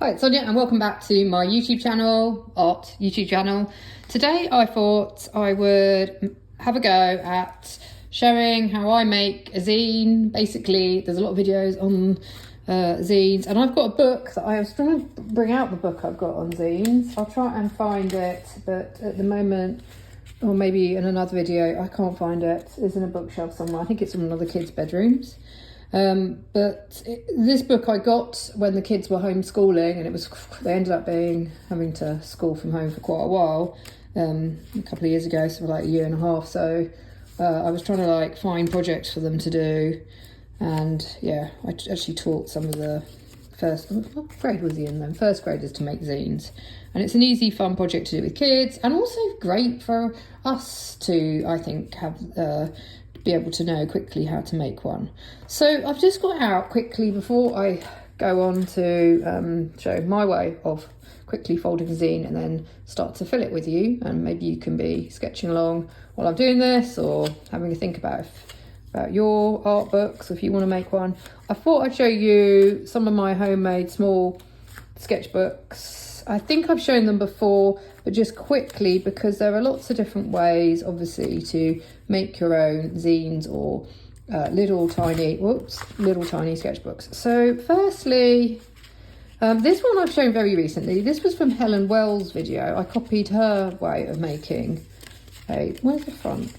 Hi, it's Sonia and welcome back to my YouTube channel, art YouTube channel. Today I thought I would have a go at showing how I make a zine. Basically, there's a lot of videos on zines, and I've got a book that I was trying to bring out the book I've got on zines. I'll try and find it, but at the moment, or maybe in another video, I can't find it. It's in a bookshelf somewhere. I think it's in one of the kids' bedrooms. This book I got when the kids were homeschooling, and they ended up having to school from home for quite a while, a couple of years ago, so like a year and a half. So I was trying to find projects for them to do, and yeah, I actually taught some of the what grade was he in then? First graders to make zines, and it's an easy, fun project to do with kids, and also great for us to, I think, have be able to know quickly how to make one. So I've just got it out quickly before I go on to show my way of quickly folding a zine and then start to fill it with you, and maybe you can be sketching along while I'm doing this, or having a think about your art books if you want to make one. I thought I'd show you some of my homemade small sketchbooks. I think I've shown them before, but just quickly, because there are lots of different ways, obviously, to make your own zines or little tiny sketchbooks. So firstly, this one I've shown very recently. This was from Helen Wells' video. I copied her way of making where's the front?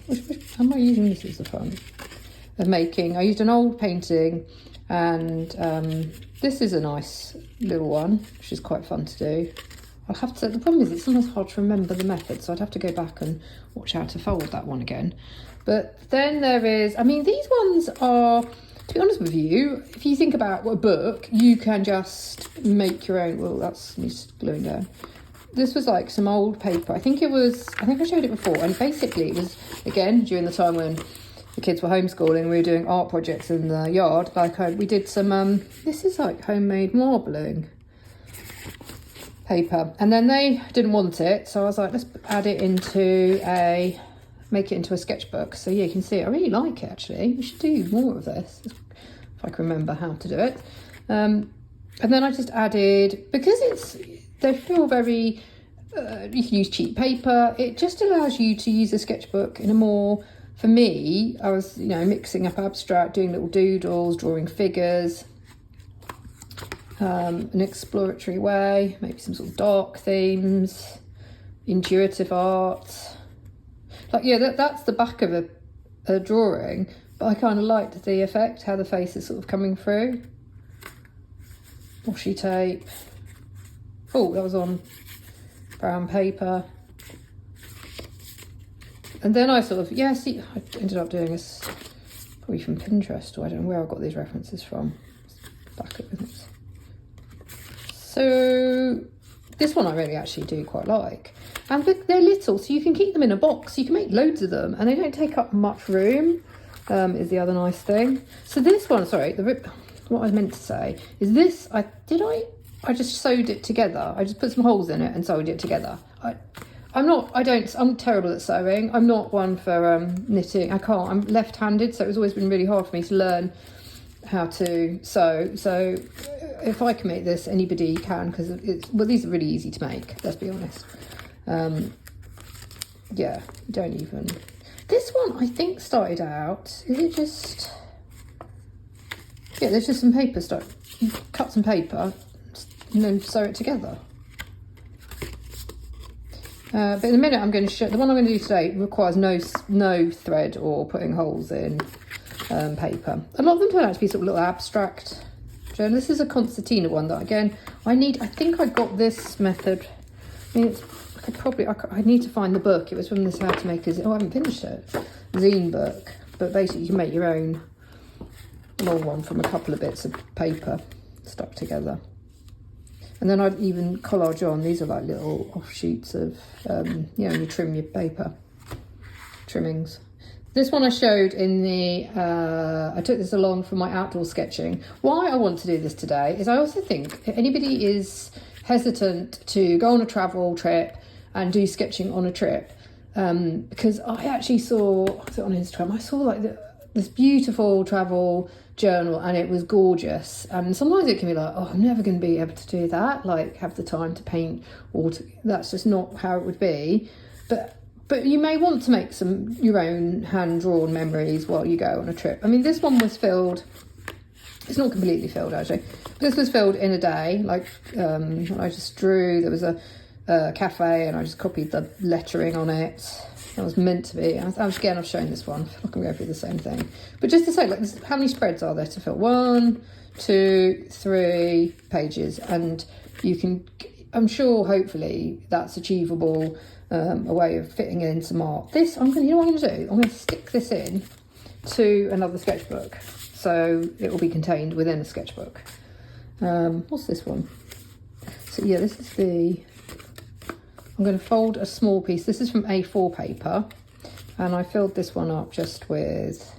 Am I using this as the front? Of making. I used an old painting, and this is a nice little one, which is quite fun to do. The problem is it's sometimes hard to remember the method, so I'd have to go back and watch how to fold that one again. But then there is, these ones are, to be honest with you, if you think about a book, you can just make your own. Well, that's me gluing down. This was like some old paper. I think I showed it before, and basically it was, again, during the time when the kids were homeschooling, we were doing art projects in the yard. We did some, this is like homemade marbling paper, and then they didn't want it, so I was like, let's make it into a sketchbook. So yeah, you can see it. I really like it, actually. We should do more of this if I can remember how to do it. And then I just added, because they feel very, you can use cheap paper. It just allows you to use a sketchbook in a more, for me, I was, mixing up abstract, doing little doodles, drawing figures, an exploratory way, maybe some sort of dark themes, intuitive art. That's the back of a drawing, but I kind of liked the effect, how the face is sort of coming through. Washi tape. Oh, that was on brown paper. And then I I ended up doing this probably from Pinterest, or I don't know where I got these references from. Back up with it. So this one I really actually do quite like. And they're little, so you can keep them in a box. You can make loads of them, and they don't take up much room, is the other nice thing. So this one, what I meant to say is this, I just sewed it together. I just put some holes in it and sewed it together. I'm terrible at sewing. I'm not one for knitting. I can't. I'm left-handed, so it's always been really hard for me to learn how to sew. So if I can make this, anybody can, because these are really easy to make, let's be honest. Yeah, don't even. This one I think started out, is it just, yeah, there's just some paper stuff. You cut some paper and then sew it together. But in a minute I'm going to show, the one I'm going to do today requires no thread or putting holes in paper. A lot of them turn out to be sort of little abstract. And this is a concertina one that, again, I think I got this method. I need to find the book. It was from this How to Make a Zine. Oh, I haven't finished it. Zine book. But basically you can make your own long one from a couple of bits of paper stuck together. And then I'd even collage on. These are like little offshoots of, you trim your paper trimmings. This one I showed in I took this along for my outdoor sketching. Why I want to do this today is I also think if anybody is hesitant to go on a travel trip and do sketching on a trip, because I actually saw, was it on Instagram? I saw this beautiful travel journal, and it was gorgeous. And sometimes it can be like, oh, I'm never going to be able to do that, like have the time to paint, or that's just not how it would be. But you may want to make some your own hand-drawn memories while you go on a trip. I mean, this one was filled, it's not completely filled actually, but this was filled in a day. Like I just drew, there was a cafe, and I just copied the lettering on it. That was meant to be. I've shown this one. I feel like I'm going through the same thing. But just to say, like, how many spreads are there to fill? 1, 2, 3 pages. And you can, I'm sure, hopefully, that's achievable, a way of fitting in some art. This, you know what I'm going to do? I'm going to stick this in to another sketchbook. So it will be contained within a sketchbook. What's this one? So yeah, this is I'm going to fold a small piece. This is from A4 paper, and I filled this one up just with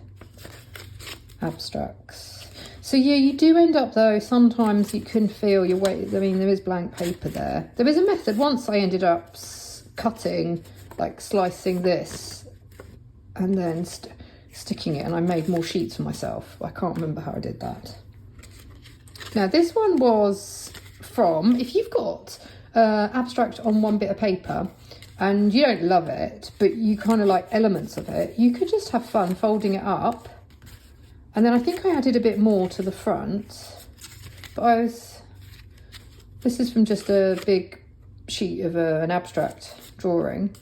abstracts. So yeah, you do end up though, sometimes you can feel your weight. I mean, there is blank paper there. There is a method. Once I ended up cutting, like slicing this and then sticking it, and I made more sheets for myself. I can't remember how I did that. Now this one was from, if you've got abstract on one bit of paper and you don't love it, but you kind of like elements of it, you could just have fun folding it up. And then I think I added a bit more to the front, but this is from just a big sheet of an abstract drawing,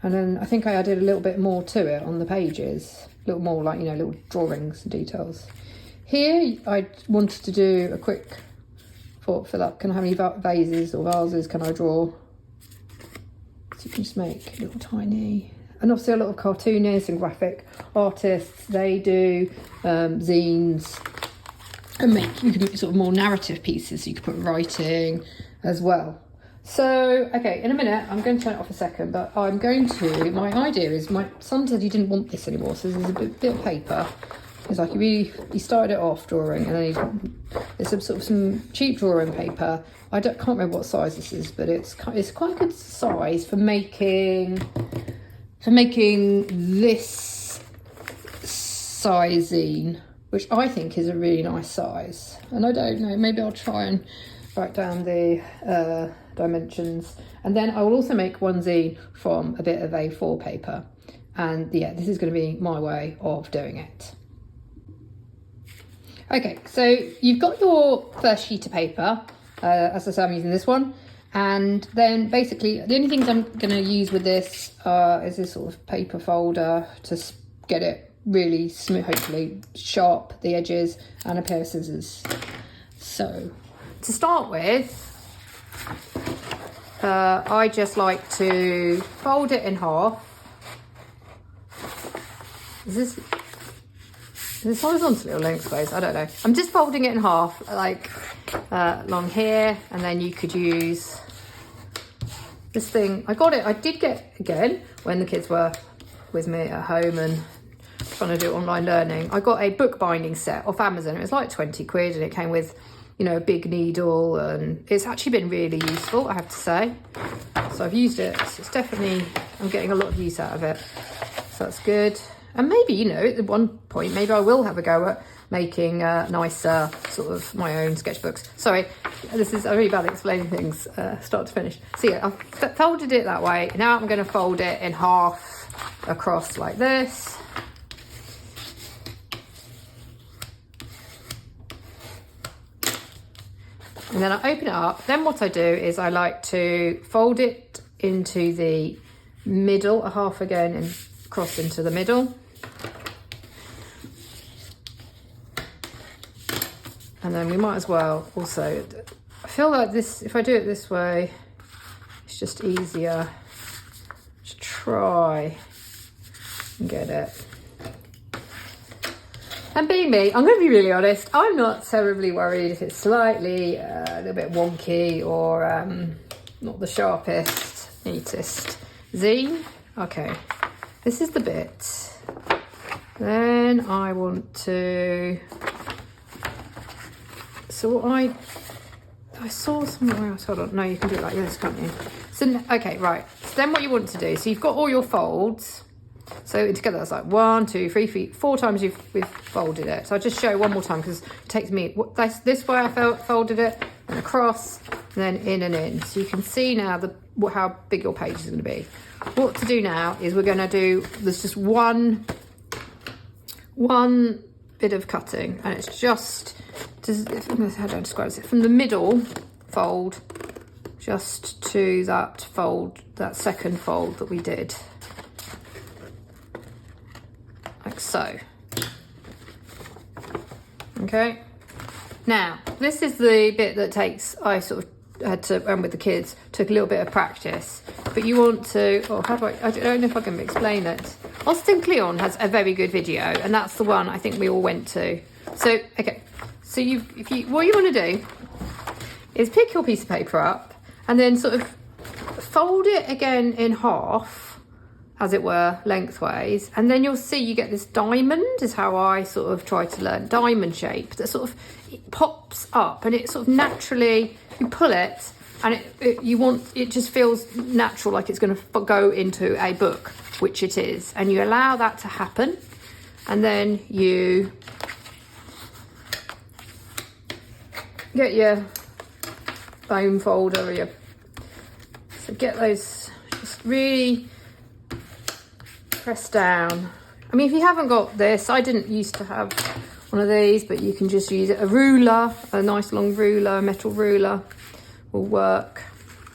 and then I think I added a little bit more to it on the pages, a little more, like, you know, little drawings and details. Here I wanted to do a quick fill up. How many vases or vases can I draw? So you can just make little tiny, and obviously a lot of cartoonists and graphic artists, they do zines, and you can make sort of more narrative pieces, so you can put writing as well. So okay, in a minute I'm going to turn it off a second, but I'm going to, my idea is, my son said he didn't want this anymore, so there's a bit of paper. It's like he started it off drawing, and then there's some cheap drawing paper. I can't remember what size this is, but it's quite a good size for making this size zine, which I think is a really nice size. And I don't know, maybe I'll try and write down the dimensions, and then I will also make one zine from a bit of A4 paper. And yeah, this is going to be my way of doing it. Okay, so you've got your first sheet of paper. As I say, I'm using this one. And then basically the only things I'm going to use with this is this sort of paper folder to get it really smooth, hopefully sharp, the edges, and a pair of scissors. So to start with, I just like to fold it in half. Is this horizontally or lengthways? I don't know. I'm just folding it in half, like along here, and then you could use this thing. I did get, again, when the kids were with me at home and trying to do online learning, I got a bookbinding set off Amazon. It was like 20 quid, and it came with, you know, a big needle, and it's actually been really useful, I have to say. So I've used it. It's definitely, I'm getting a lot of use out of it. So that's good. And maybe, you know, at one point, maybe I will have a go at making nicer sort of my own sketchbooks. Sorry, I'm really bad at explaining things start to finish. So yeah, I've folded it that way. Now I'm going to fold it in half across like this. And then I open it up. Then what I do is I like to fold it into the middle, a half again, and cross into the middle. And then we might as well also, I feel like this, if I do it this way, it's just easier to try and get it. And being me, I'm going to be really honest, I'm not terribly worried if it's slightly a little bit wonky or not the sharpest, neatest. Zine, okay, this is the bit. Then I want to, so what I saw somewhere else, hold on, no, you can do it like this, can't you? So, okay, right, so then what you want to do, so you've got all your folds, So together that's like 1, 2, 3, 4 times we've folded it. So I'll just show you one more time because it takes me this way I folded it, and across, and then in and in. So you can see now how big your page is going to be. What to do now is we're going to do, there's just one bit of cutting, and it's just, how do I describe it? From the middle fold just to that fold, that second fold that we did. Like so. Okay. Now, this is the bit that I sort of had to run with the kids, took a little bit of practice, but you want to, I don't know if I can explain it. Austin Kleon has a very good video, and that's the one I think we all went to. So, okay, so what you want to do is pick your piece of paper up and then sort of fold it again in half, as it were, lengthways, and then you'll see you get this diamond, is how I sort of try to learn, diamond shape, that sort of it pops up, and it sort of naturally, you pull it, and it just feels natural, like it's going to go into a book, which it is, and you allow that to happen, and then you get your bone folder, so get those, just really press down. I mean, if you haven't got this, I didn't used to have one of these, but you can just use it. A ruler, a nice long ruler, a metal ruler will work,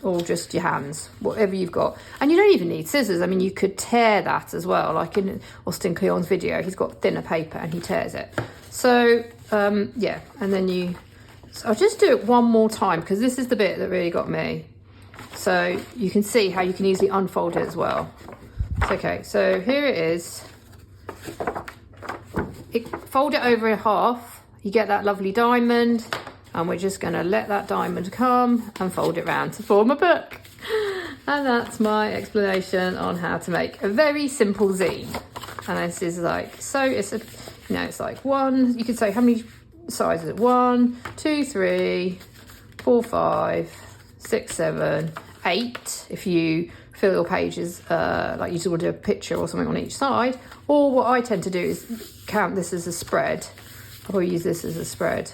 or just your hands, whatever you've got. And you don't even need scissors. I mean, you could tear that as well, like in Austin Kleon's video, he's got thinner paper and he tears it. So yeah, and then so I'll just do it one more time because this is the bit that really got me. So you can see how you can easily unfold it as well. Okay, so here it is. Fold it over in half, you get that lovely diamond, and we're just going to let that diamond come and fold it round to form a book. And that's my explanation on how to make a very simple zine. And this is like, so it's it's like one, you could say how many sizes? 1, 2, 3, 4, 5, 6, 7, 8 if you fill your pages like you just want to do a picture or something on each side. Or what I tend to do is count this as a spread, or use this as a spread.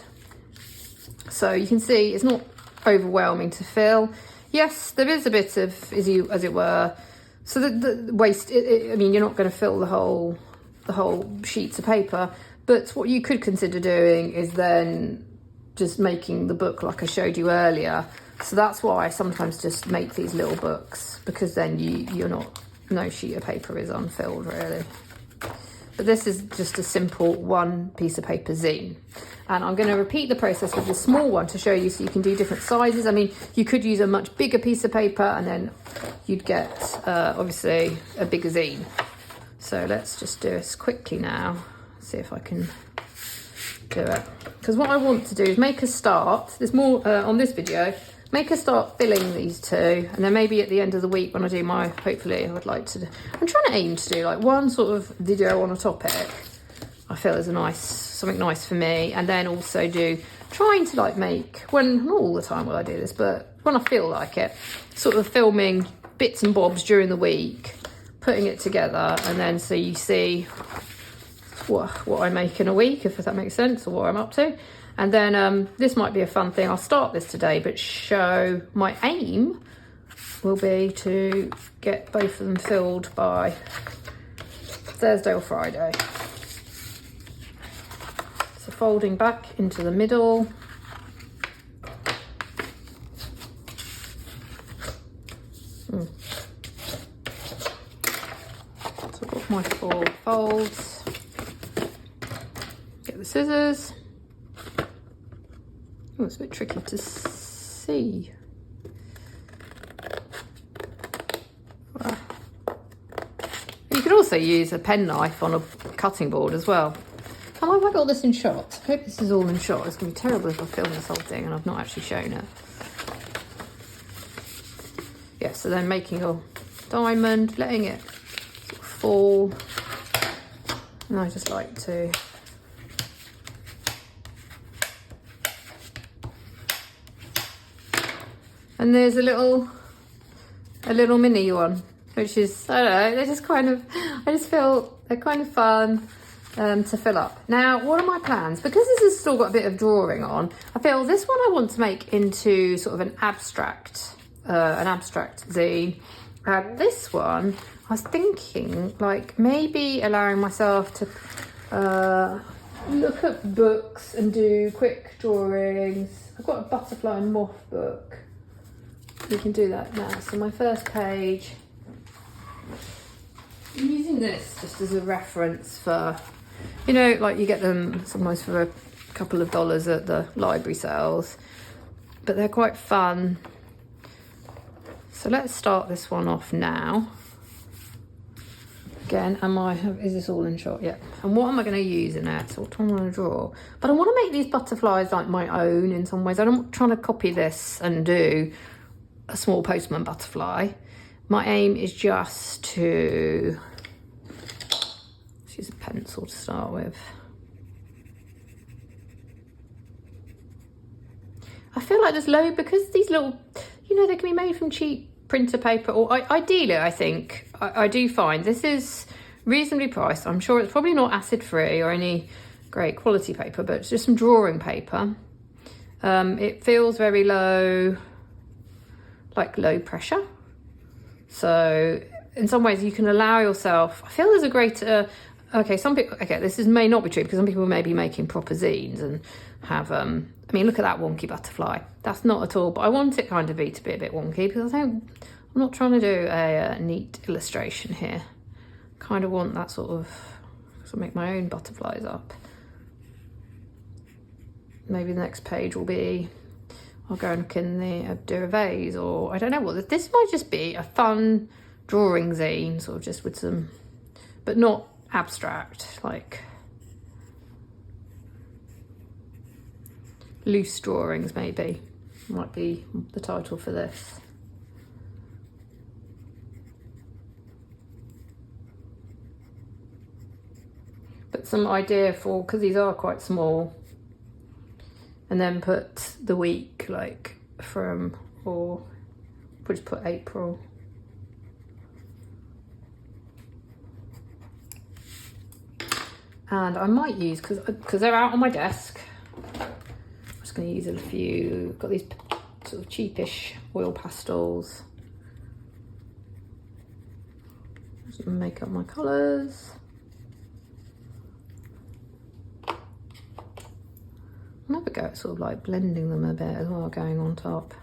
So you can see it's not overwhelming to fill. Yes, there is a bit of, as it were, so the waste, I mean, you're not going to fill the whole sheets of paper, but what you could consider doing is then just making the book like I showed you earlier. So that's why I sometimes just make these little books, because then no sheet of paper is unfilled really. But this is just a simple one piece of paper zine. And I'm going to repeat the process with the small one to show you, so you can do different sizes. I mean, you could use a much bigger piece of paper and then you'd get, obviously, a bigger zine. So let's just do this quickly now. See if I can do it. Because what I want to do is make a start. There's more on this video. Make a start filling these two, and then maybe at the end of the week when I do my, hopefully I would like to, I'm trying to aim to do like one sort of video on a topic I feel is something nice for me, and then also trying to like make, when, not all the time will I do this, but when I feel like it, sort of filming bits and bobs during the week, putting it together, and then so you see what I make in a week, if that makes sense, or what I'm up to. And then this might be a fun thing. I'll start this today, but show my aim will be to get both of them filled by Thursday or Friday. So folding back into the middle. So I've got my 4 folds. Get the scissors. Oh, it's a bit tricky to see. You could also use a penknife on a cutting board as well. And have I got this in shot? I hope this is all in shot. It's going to be terrible if I film this whole thing and I've not actually shown it. Yeah, so then making your diamond, letting it sort of fall. And I just like to... And there's a little mini one. which is, I don't know, they're just kind of, I just feel they're kind of fun to fill up. Now, what are my plans? Because this has still got a bit of drawing on, I feel this one I want to make into sort of an abstract zine. This one, I was thinking like maybe allowing myself to look at books and do quick drawings. I've got a butterfly and moth book. We can do that now. So my first page, I'm using this just as a reference for, you know, like you get them sometimes for a couple of dollars at the library sales, but they're quite fun. So let's start this one off now. Again, is this all in shot? Yeah. And what am I going to use in it? So what do I want to draw? But I want to make these butterflies like my own in some ways. I'm not trying to copy this and do a small postman butterfly. My aim is just to use a pencil to start with. I feel like there's low, because these little, you know, they can be made from cheap printer paper, or ideally I think, I do find this is reasonably priced. I'm sure it's probably not acid free or any great quality paper, but it's just some drawing paper. It feels very low, like low pressure. So in some ways you can allow yourself, I feel there's a greater, some people, this may not be true, because some people may be making proper zines and have, I mean, look at that wonky butterfly. That's not at all, but I want it kind of to be a bit wonky, because I'm not trying to do a neat illustration here. Kind of want that sort of make my own butterflies up. Maybe the next page will be, I'll go and look in the do a vase, or I don't know what. This might just be a fun drawing zine, sort of just with some, but not abstract, like loose drawings maybe might be the title for this. But some idea for, because these are quite small, and then put the week like from, or we'll just put April. And I might use, because they're out on my desk, I'm just going to use a few. Got these sort of cheapish oil pastels. Just make up my colours. I'll have a go at sort of like blending them a bit as well, going on top.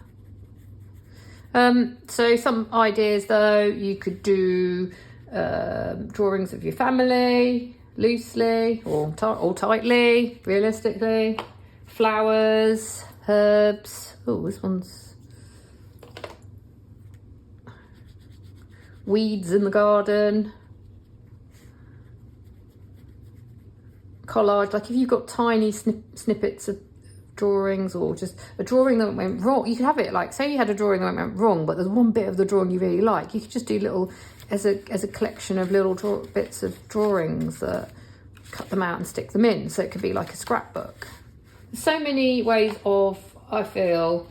So some ideas though, you could do drawings of your family, loosely or tightly, realistically. Flowers, herbs. Oh, this one's weeds in the garden. Collage, like if you've got tiny snippets of drawings, or just a drawing that went wrong, you could have it like, say you had a drawing that went wrong, but there's one bit of the drawing you really like, you could just do little, as a collection of little bits of drawings that cut them out and stick them in, so it could be like a scrapbook. There's so many ways of, I feel,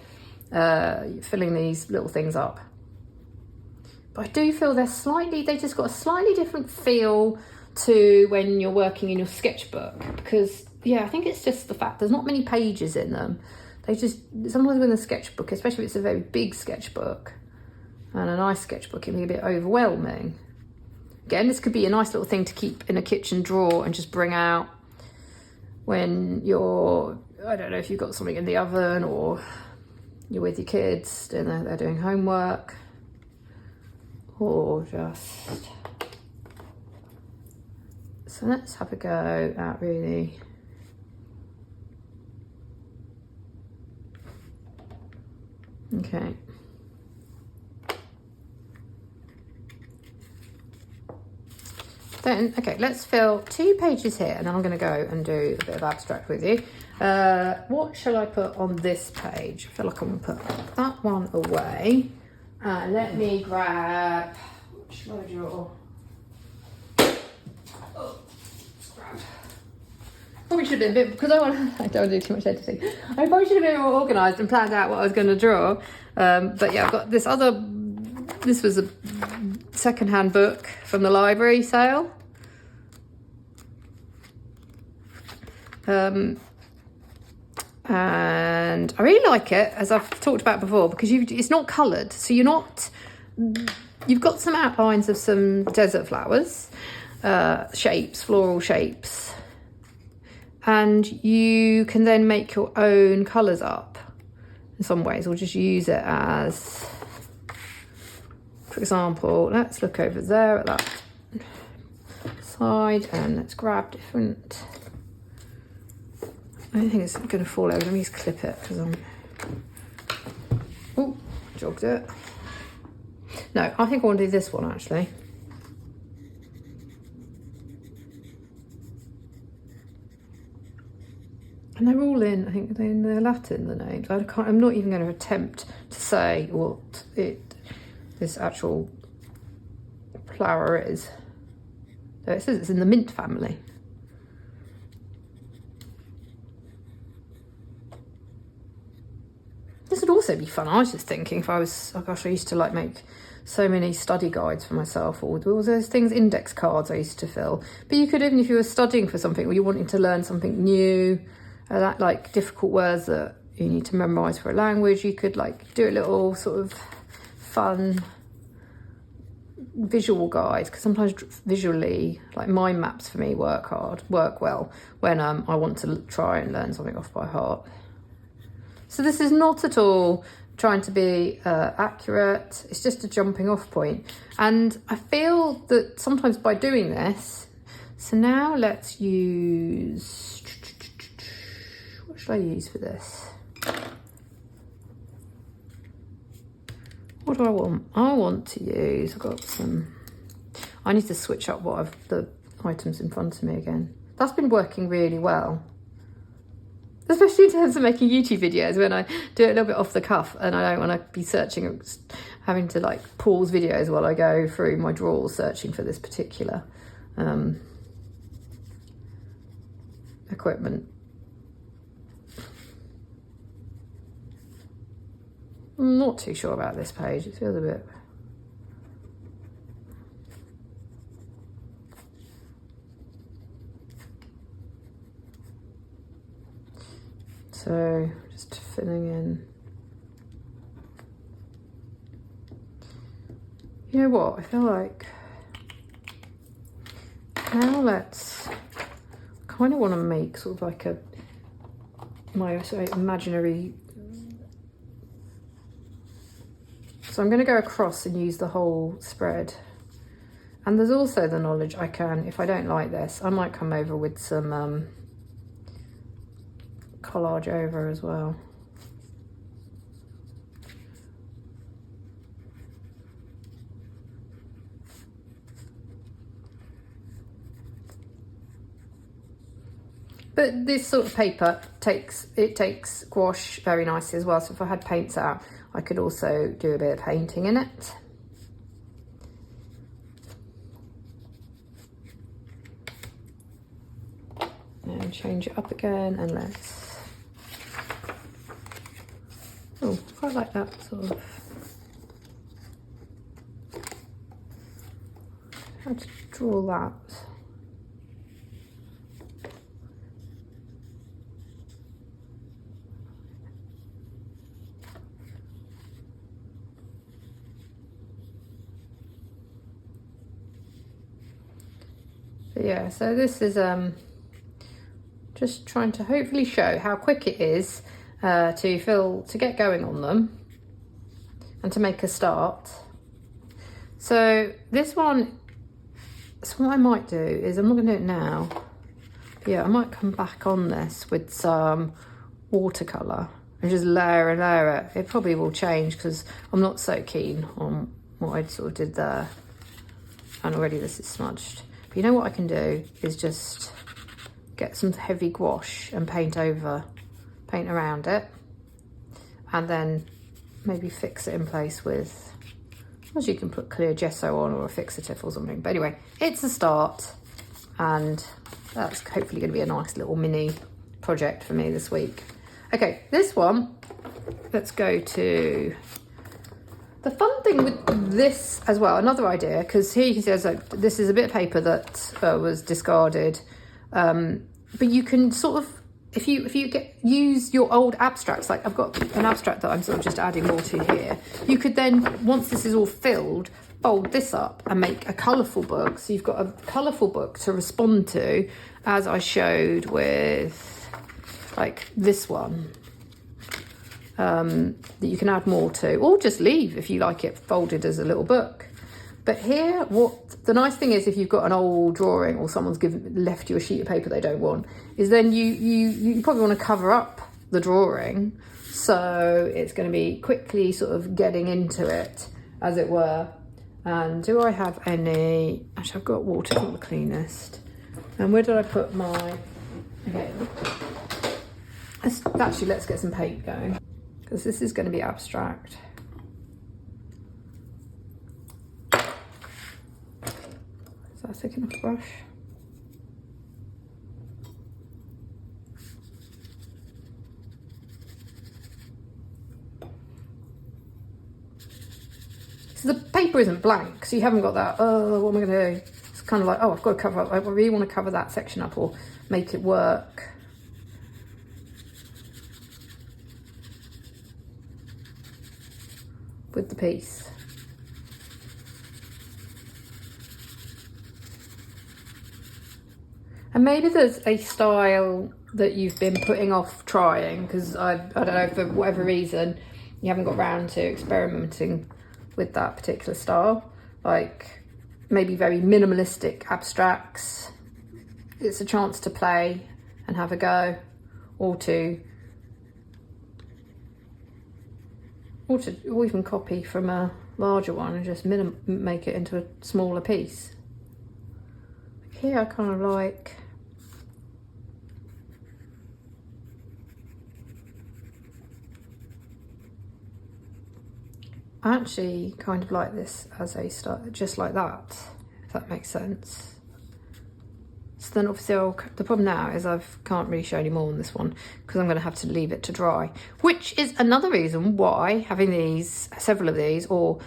filling these little things up, but I do feel they just got a slightly different feel to when you're working in your sketchbook, because yeah, I think it's just the fact there's not many pages in them. They just, sometimes with a sketchbook, especially if it's a very big sketchbook, and a nice sketchbook, it can be a bit overwhelming. Again, this could be a nice little thing to keep in a kitchen drawer and just bring out when you're, I don't know, if you've got something in the oven, or you're with your kids and they're doing homework, or just, so let's have a go at really okay. Then, okay, let's fill 2 pages here, and then I'm going to go and do a bit of abstract with you. What shall I put on this page? I feel like I'm going to put that one away. Let me grab, what shall I draw? Oh, let's grab. Probably should have been a bit, because I don't want to do too much editing. I probably should have been more organised and planned out what I was going to draw. But yeah, I've got this other, this was a second-hand book from the library sale. And I really like it, as I've talked about before, because it's not coloured, so you've got some outlines of some desert flowers, shapes, floral shapes, and you can then make your own colours up in some ways, or just use it as, for example, let's look over there at that side and let's grab different. I don't think it's going to fall over. Let me just clip it because oh, jogged it. No, I think I want to do this one actually. And they're all in, I think they're Latin, the names. I'm not even going to attempt to say what this actual flower is. So it says it's in the mint family. This would also be fun. I was just thinking if I was, oh gosh, I used to like make so many study guides for myself, or all those things, index cards I used to fill. But you could, even if you were studying for something or you're wanting to learn something new, like difficult words that you need to memorize for a language, you could like do a little sort of fun visual guide, because sometimes visually, like mind maps for me work well when I want to try and learn something off by heart. So this is not at all trying to be accurate, it's just a jumping off point. And I feel that sometimes by doing this, so now let's use, what should I use for this? What do I want? I want to use, I've got some, I need to switch up the items in front of me again. That's been working really well. Especially in terms of making YouTube videos, when I do it a little bit off the cuff and I don't want to be searching, having to like pause videos while I go through my drawers searching for this particular equipment. I'm not too sure about this page, it feels a bit... So just filling in. You know what, I feel like now let's kind of want to make sort of like my imaginary. So I'm going to go across and use the whole spread. And there's also the knowledge I can, if I don't like this, I might come over with some collage over as well. But this sort of paper takes gouache very nicely as well. So if I had paints out, I could also do a bit of painting in it. And change it up again, and let's, oh, quite like that sort of, how to draw that. But yeah, so this is just trying to hopefully show how quick it is to get going on them and to make a start. So this one, so what I might do is, I'm not going to do it now, but yeah, I might come back on this with some watercolour and just layer and layer it. It probably will change because I'm not so keen on what I sort of did there, and already this is smudged. But you know what I can do is just get some heavy gouache and paint around it, and then maybe fix it in place with, as you can put clear gesso on or a fixative or something. But anyway, it's a start, and that's hopefully going to be a nice little mini project for me this week. Okay, this one, let's go to The fun thing with this as well, another idea, because here you can see this is a bit of paper that was discarded, but you can sort of, if you use your old abstracts, like I've got an abstract that I'm sort of just adding more to here, you could then, once this is all filled, fold this up and make a colourful book. So you've got a colourful book to respond to, as I showed with like this one. That you can add more to, or just leave if you like it folded as a little book. But here, what the nice thing is, if you've got an old drawing or someone's left you a sheet of paper they don't want, is then you probably want to cover up the drawing, so it's going to be quickly sort of getting into it, as it were. And do I have any? Actually, I've got water, not the cleanest. And where did I put my? Okay. Actually, let's get some paint going, because this is going to be abstract. Is that thick enough brush? So the paper isn't blank, so you haven't got that, oh, what am I going to do? It's kind of like, oh, I've got to cover up, I really want to cover that section up or make it work. With the piece. And maybe there's a style that you've been putting off trying, because I don't know, for whatever reason you haven't got round to experimenting with that particular style, like maybe very minimalistic abstracts. It's a chance to play and have a go, or even copy from a larger one and just make it into a smaller piece. Here I kind of like, I actually kind of like this as a start, just like that, if that makes sense. So then obviously the problem now is I can't really show any more on this one, because I'm going to have to leave it to dry, which is another reason why having several of these, or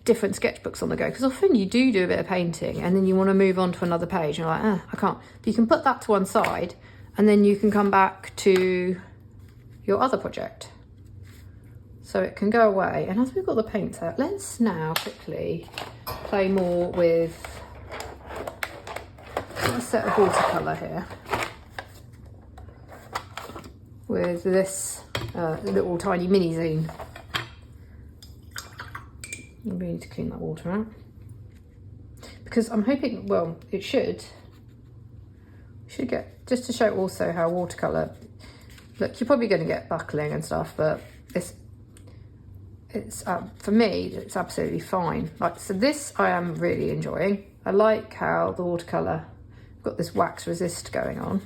different sketchbooks on the go, because often you do a bit of painting and then you want to move on to another page and you're like, I can't. But you can put that to one side and then you can come back to your other project. So it can go away. And as we've got the paint out, let's now quickly play more with a set of watercolour here. With this little tiny mini zine. You really need to clean that water out. Because I'm hoping, well, it should get, just to show also how watercolour, look, you're probably going to get buckling and stuff, but it's for me, it's absolutely fine. Like, so this I am really enjoying. I like how the watercolour got this wax resist going on.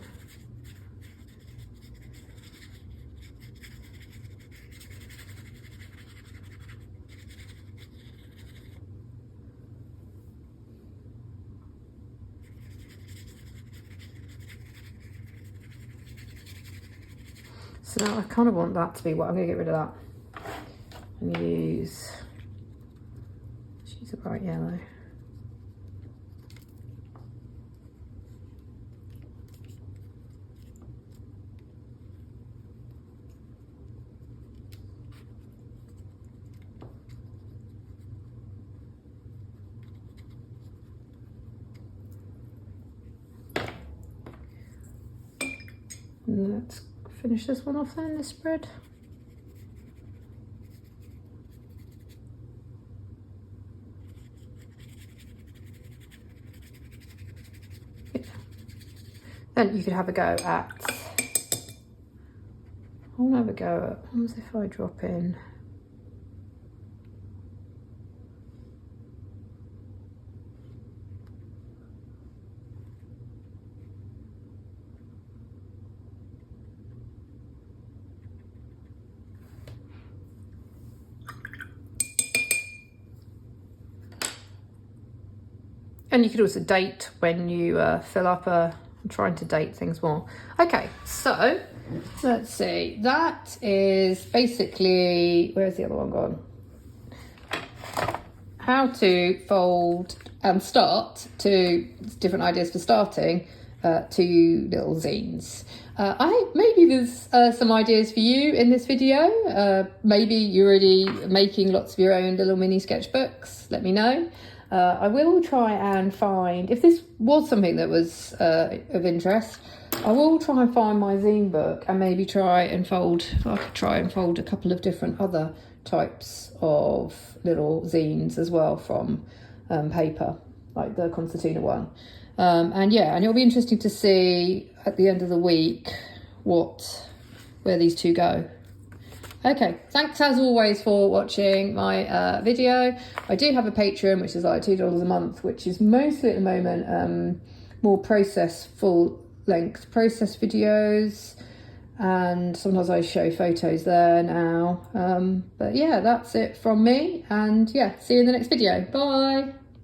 So now I kind of want that to be what I'm going to get rid of that. And use a bright yellow. And let's finish this one off then, this spread. Then you could have a go at, I'll have a go at, what if I drop in, and you could also date when you fill up I'm trying to date things more. Okay, so let's see. That is basically, where's the other one gone? how to fold and start 2 different ideas for starting 2 little zines. Maybe there's some ideas for you in this video. Maybe you're already making lots of your own little mini sketchbooks. Let me know. I will try and find, if this was something that was of interest, I will try and find my zine book and maybe try and fold a couple of different other types of little zines as well from paper, like the concertina one. And it'll be interesting to see at the end of the week where these 2 go. Okay, thanks as always for watching my video. I do have a Patreon, which is like $2 a month, which is mostly at the moment more full-length process videos, and sometimes I show photos there now. But yeah, that's it from me, and yeah, see you in the next video. Bye.